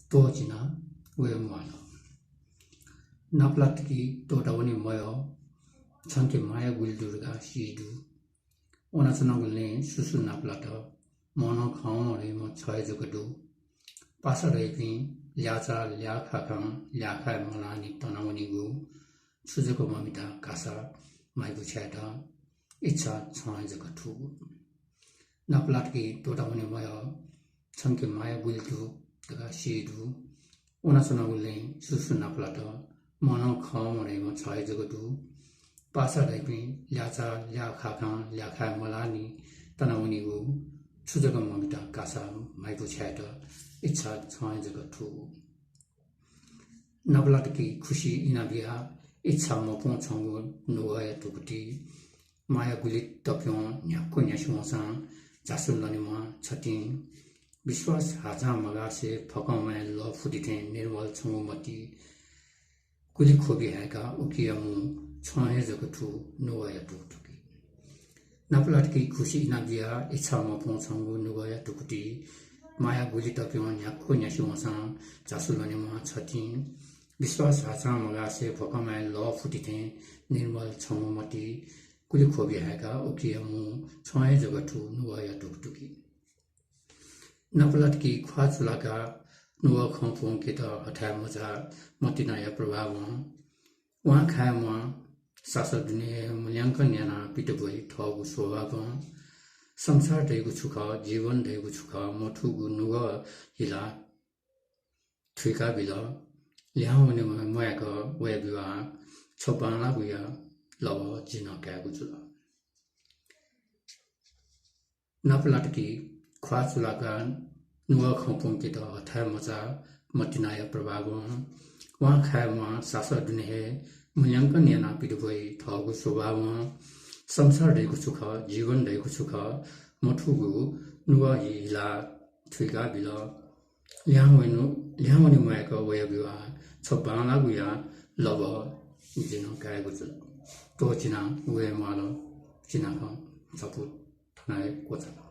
多吉那为马了，那不拉特基多达文莫哟，长期马呀维度个西度，我那是那个人叔叔那不拉特，毛那看我嘞么菜这个度，巴萨那边俩扎俩卡康俩开马拉尼到那个尼古，出这个嘛咪达卡萨买不起来的，一查菜这个图，那不拉特基多达文莫哟，长期马呀维度。个西度，我那是那个人，叔叔那不拉的，毛那看我嘞么菜这个度，巴萨那边俩扎俩卡康俩开马拉尼，到那个尼古，出这个嘛咪达嘎萨买不起来的，一查菜这个图，那不拉的给可惜伊那边啊，一查么碰上个挪埃图个地，马呀古里到边伢过伢去往上，假设那里嘛吃点。विश्वास हाजा मगा से फका मैं लो फुटी थे निर्मल छंगो मती कुली खोबी है का उकियामु छाहे जगथु नुवाया टुकटुकी नापलाट की खुशी ना दिया इच्छा म फों छंगो नुवाया टुकटी माया गुली तपियो न्याको न्यासु मसा जासुलने मा छति विश्वास हाजा मगा से फका मैं लो फुटी थे निर्मल छंगो मती कुली खोबी है का उकियामु छाहे जगथु नुवाया टुकटुकी नपलट की ख्वाच लगा नुआ खों के तो हठाया मजा मतिनाया प्रभाव वहाँ खाया वहाँ शासक ने मूल्यांकन याना पिटबोई थगु स्वभाव संसार दैगु छुख जीवन दैगु छुख मथुगु नुआ हिला थुइका बिल ल्याउने मयाक वया बिवा छोपाला गुया लव जिन क्यागु जुल नपलट की ख्वाच लगा नुआ खों के तो हठाया मजा मतिनाया प्रभाव वहाँ खाया वहाँ शासक ने मूल्यांकन याना पिटबोई थगु स्वभाव संसार दैगु छुख जीवन दैगु छुख मथुगु नुआ हिला थुइका बिल ल्याउने मयाक वया बिवा छोपाला गुया लव जिन क्यागु जुल तो जिना वे माल जिना सपुत थनाय कोचा